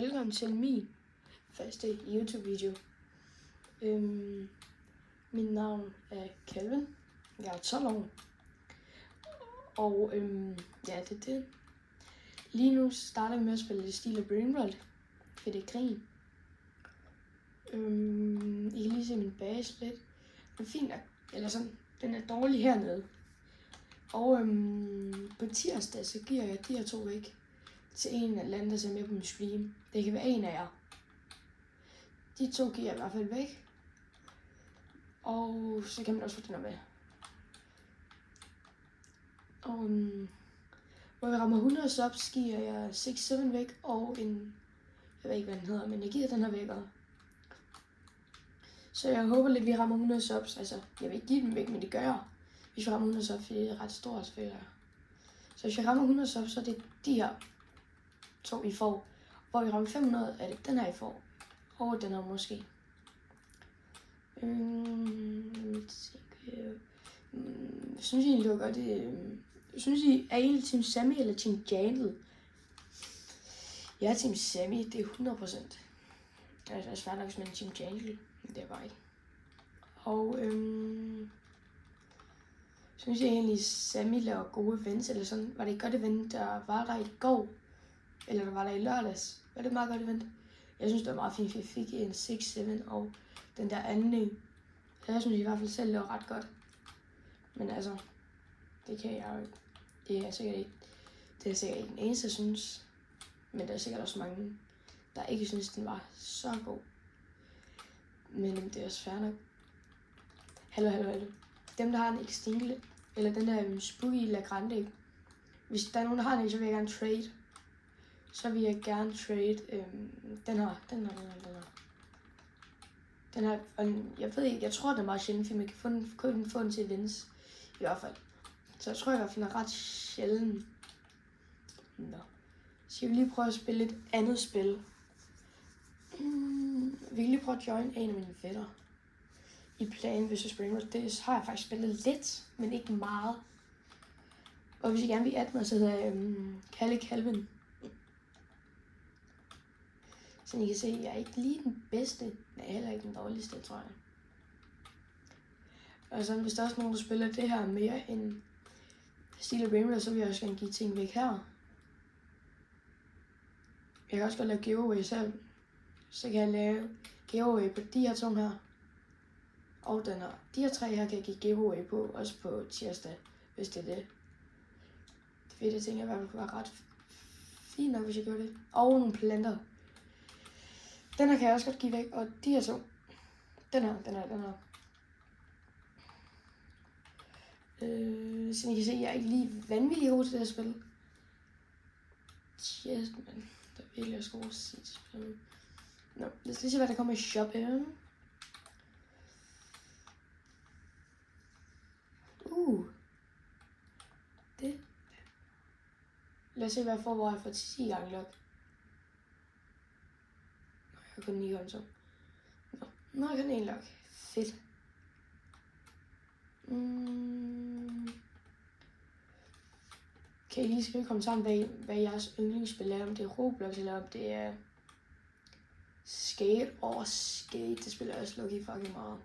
Velkommen til min første YouTube-video. Mit navn er Calvin. Jeg er 12 år. Og ja, det er det. Lige nu starter vi med at spille Steel Brainrot, for det er krigen. I kan lige se min base lidt. Den er fint, eller sådan, den er dårlig hernede. Og på tirsdag, så giver jeg de her 2 væk til en eller anden, der ser med på min stream. Det kan være en af jer. De 2 giver jeg i hvert fald væk. Og så kan man også få den her med. Og hvor vi rammer 100 subs, giver jeg 6-7 væk og en... Jeg ved ikke, hvad den hedder, men jeg giver den her væk. Så jeg håber lidt, vi rammer 100 subs. Altså, jeg vil ikke give dem væk, men det gør jeg. Hvis vi rammer 100 subs, for det er ret stort, føler jeg. Så hvis vi rammer 100 subs, så er det de her 2, I får. Hvor vi rammer 500, er det den her, I får. Og den her måske. Synes I, det var godt? Synes I, er I Team Sammy eller Team Jandel? Jeg er Team Sammy, det er 100%. Altså, det er svært nok, hvis man er Team Jandel, men det er bare ikke. Og synes jeg egentlig, Sammy laver gode events, eller sådan? Var det et godt event, der var der i går? Eller der var der i lørdags? Var det et meget godt event? Jeg synes, det var meget fint, for jeg fik en 6-7 og den der anden. Så jeg synes i hvert fald selv, det var ret godt. Men altså, det kan jeg jo ikke. Det er sikkert ikke. Det er sikkert ikke den eneste, jeg synes. Men der er sikkert også mange, der ikke synes, den var så god. Men det er også fair nok. Hallo. Dem, der har en Extingle, eller den der Spooky La Grande. Hvis der er nogen, der har den, så vil jeg gerne trade. Så vil jeg gerne trade den her. Den her, jeg ved ikke, jeg tror, den er meget sjældent, for man kan kun få den til events, i hvert fald. Så jeg tror i hvert fald, den er ret sjælden. Nå. Så jeg vil lige prøve at spille et andet spil. Vi kan lige prøve at join en af mine fætter i Plan vs Brainrot. Det har jeg faktisk spillet lidt, men ikke meget. Og hvis I gerne vil adde mig, så hedder jeg Calvin. Så I kan se, at jeg er ikke lige den bedste, men jeg er heller ikke den dårligste, tror jeg. Og så hvis der er også nogen, der spiller det her mere end Steel Brainrot, så vil jeg også gerne give ting væk her. Jeg kan også godt lave giveaway selv. Så kan jeg lave giveaway på de her 2 her. Og den her. De her 3 her kan jeg give giveaway på, også på tirsdag, hvis det er det. Det tænker jeg i hvert fald kunne være ret fint nok, hvis jeg gjorde det. Og nogle planter. Den her kan jeg også godt give væk, og de her 2. Den her. Så I kan se, at jeg er ikke lige vanvittig god til det her spil. Yes, men der er virkelig også god at sige til spillet. Nå, lad os lige se, hvad der kommer i shoppen. Det. Lad os se, hvad jeg får, hvor jeg får 10 gange lok. Jeg har kun 9 gange så. Nå, jeg kan 1 lok. Fedt. Kan I lige skrive i kommentaren, hvad jeres yndlingsspil er, om det er Roblox, eller om det er Skate. Skate, det spiller jeg også lucky fucking meget.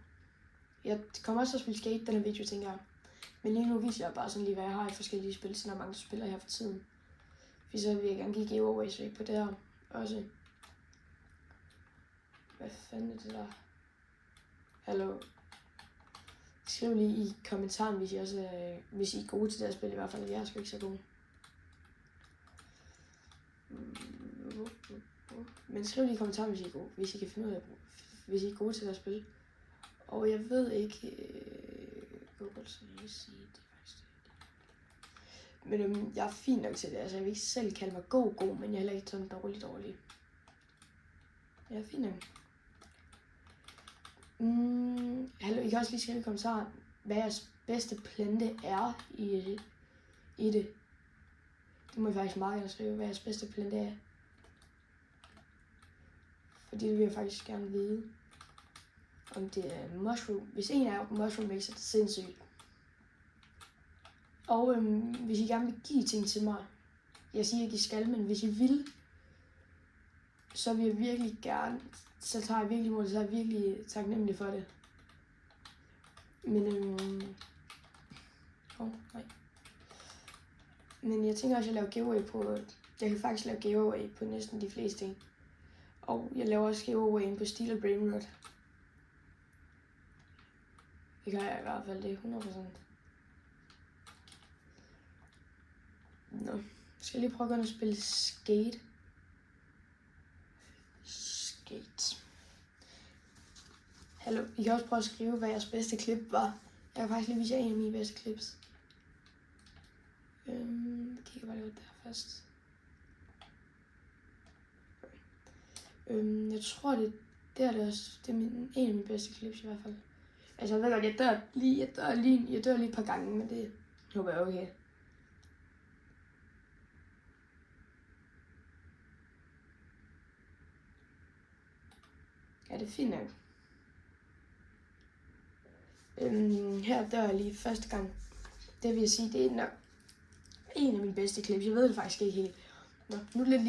Jeg kommer også til at spille Skate den her video, tænker jeg. Men lige nu viser jeg bare sådan lige, hvad jeg har i forskellige spil, så der er mange, der spiller her for tiden. For så vil jeg gerne give giveaways væk på det her også. Hvad fanden er det der? Hallo. Skriv lige i kommentaren, hvis I er gode til det her spil, i hvert fald. Jeg er sgu ikke så god. Men skriv lige i kommentaren, hvis I er gode. Hvis I kan finde ud af det. Hvis I er gode til det her spil. Og jeg ved ikke... Google, så jeg vil sige det faktisk. Men jeg er fint nok til det. Altså, jeg vil ikke selv kalde mig god, men jeg er heller ikke sådan dårlig. Jeg er fint nok. Hallo, I kan også lige skrive i kommentaren, hvad jeres bedste plante er i det. Det må I faktisk meget gerne skrive, hvad jeres bedste plante er. Fordi det vil jeg faktisk gerne vide. Om det er mushroom. Hvis en er mushroom mix, så er det sindssygt. Og hvis I gerne vil give ting til mig. Jeg siger ikke, I skal, men hvis I vil. så vil jeg virkelig gerne, så tager jeg virkelig imod det, så er jeg virkelig taknemmelig for det. Men, nej. Men jeg tænker også, at jeg laver giveaway på, jeg kan faktisk lave giveaway på næsten de fleste ting. Og jeg laver også giveaway på Steel og Brainrot. Det gør jeg i hvert fald, det er 100%. Nå, jeg skal lige prøve at spille Skate. Hallo, I kan også prøve at skrive, hvad jeres bedste klip var. Jeg kan faktisk lige vise jer en af mine bedste clips. Jeg kigger bare lidt der først. Jeg tror, det er en af mine bedste clips i hvert fald. Altså, jeg ved godt, jeg dør lige et par gange, men det håber jeg okay. Ja, det er fint nok. Her dør jeg lige første gang. Det vil jeg sige, det er nok en af mine bedste clips. Jeg ved det faktisk ikke helt. Nå, nu er det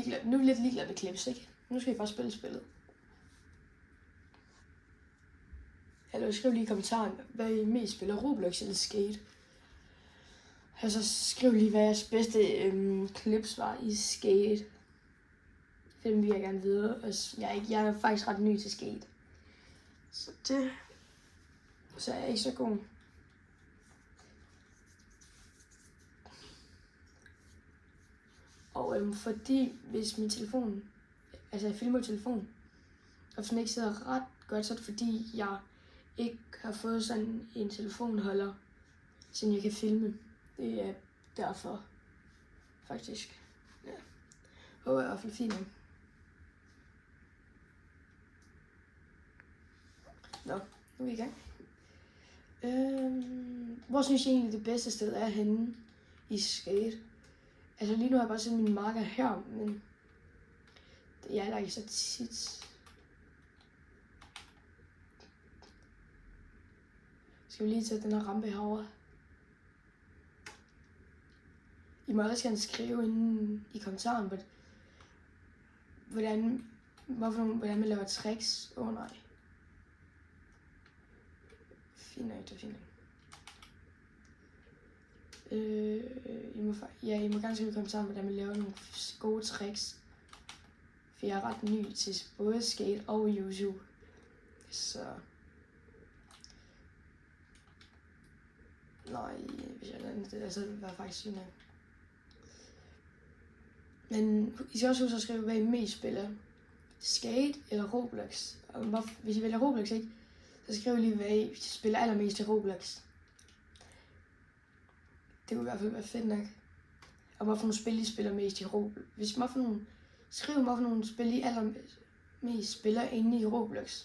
lidt ligeglad med clips, ikke? Nu skal I bare spille spillet. Eller skriv lige i kommentaren, hvad I mest spiller, Roblox eller Skate. Altså skriv lige, hvad jeres bedste clips var i Skate. Det vil jeg gerne vide. Jeg er faktisk ret ny til Skate. Så er jeg ikke så god. Og fordi hvis min telefon, altså jeg filmer telefon, og hvis den ikke sidder ret godt, så er det fordi jeg ikke har fået sådan en telefonholder, så jeg kan filme. Det er derfor, faktisk. Ja. Håber jeg i hvert fald fint. Nå, nu er vi i gang. Hvor synes I egentlig det bedste sted er henne i Skate? Altså lige nu har jeg bare set mine marker her, men jeg er ikke så tit. Skal vi lige tage den her rampe herovre? I må også gerne skrive inde i kommentaren, hvordan man laver tricks. Nej. Fint nok, det er fint nok. I må gerne skrive i kommentaren, hvordan man laver nogle gode tricks. For jeg er ret ny til både Skate og YouTube. Så... Nej, hvis jeg lader det, så vil jeg faktisk sygt nok. Men I skal også huske at skrive, hvad I mest spiller. Skate eller Roblox. Og hvis I vælger Roblox, ikke? Så skriv lige, hvad I spiller allermest til Roblox. Det kunne i hvert fald være fedt nok. Og hvorfor nogle spil I spiller mest i Roblox. Skriv hvorfor nogle spil I allermest spiller inde i Roblox.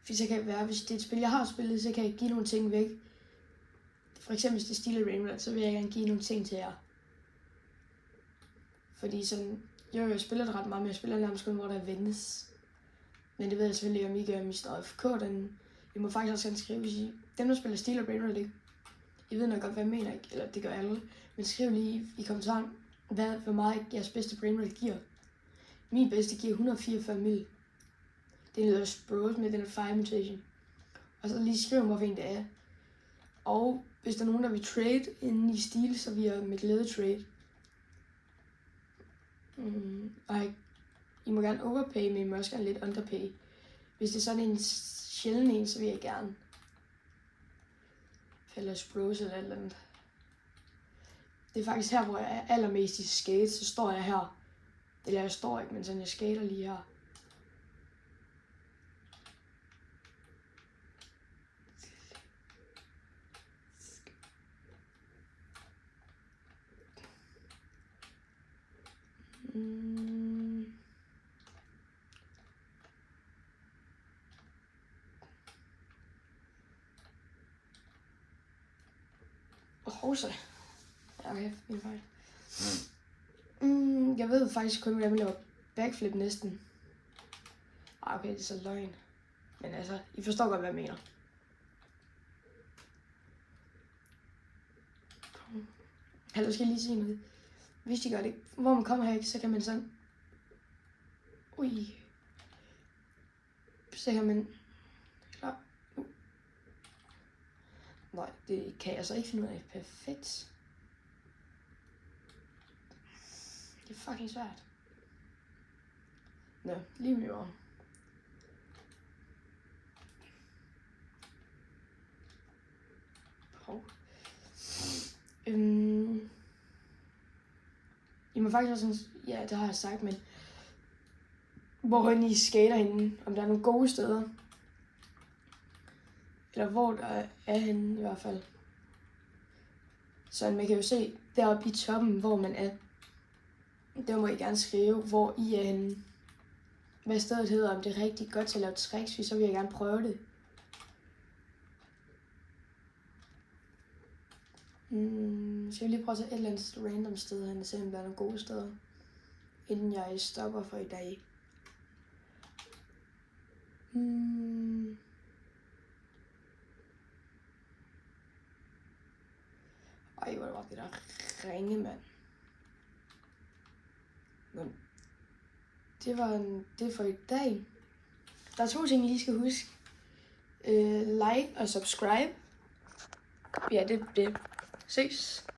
For så kan det være, hvis det er et spil, jeg har spillet, så kan jeg give nogle ting væk. For eksempel hvis det er Steel og Brainrot, så vil jeg gerne give nogle ting til jer. Fordi sådan, jeg spiller det ret meget, men jeg spiller nærmest kun, hvor der vendes. Men det ved jeg selvfølgelig, om I gør Mr. FK, I må faktisk også gerne skrive, hvis I, dem der spiller Steel og Brainrot, ikke? I ved nok godt, hvad jeg mener, ikke? Eller det gør alle. Men skriv lige i kommentaren, hvor meget jeres bedste Brainrot giver. Min bedste giver 144 mil. Det er noget Bros med den her Fire Mutation. Og så lige skriv, hvorfor en det er. Og hvis der er nogen, der vil trade inde i Steel, så vil jeg med glæde trade. Og I må gerne overpay, men I må også gerne lidt underpay. Hvis det er sådan en sjælden en, så vil jeg gerne. Eller Bros eller et eller andet. Det er faktisk her, hvor jeg er allermest i Skate, så står jeg her. Eller jeg står ikke, men sådan jeg skater lige her. Hovsa. Ja, okay, min fejl. Jeg ved faktisk kun, hvordan man laver backflip næsten. Okay, det er så løgn. Men altså, I forstår godt, hvad jeg mener. Hallo, skal jeg lige sige noget. Hvis I gør det, hvor man kommer her, så kan man sådan Ui. Så kan man... Klar. Nej, det kan jeg så ikke finde ud af. Perfekt. Det er fucking svært. Nå, lige med jorden. Hov. I må faktisk også sådan... Ja, det har jeg sagt, men... Hvor I skater henne. Om der er nogle gode steder. Eller hvor der er henne i hvert fald. Så man kan jo se deroppe i toppen, hvor man er. Der må I gerne skrive, hvor I er henne. Hvad stedet hedder, om det er rigtig godt til at lave tricks, så vil jeg gerne prøve det. Så jeg vil lige prøve at tage et eller andet random sted hen, og se om der er nogle gode steder, inden jeg stopper for i dag. Ej, hvor var det der ringe, mand. Men det for i dag. Der er 2 ting, I lige skal huske. Like og subscribe. Ja, det. Ses.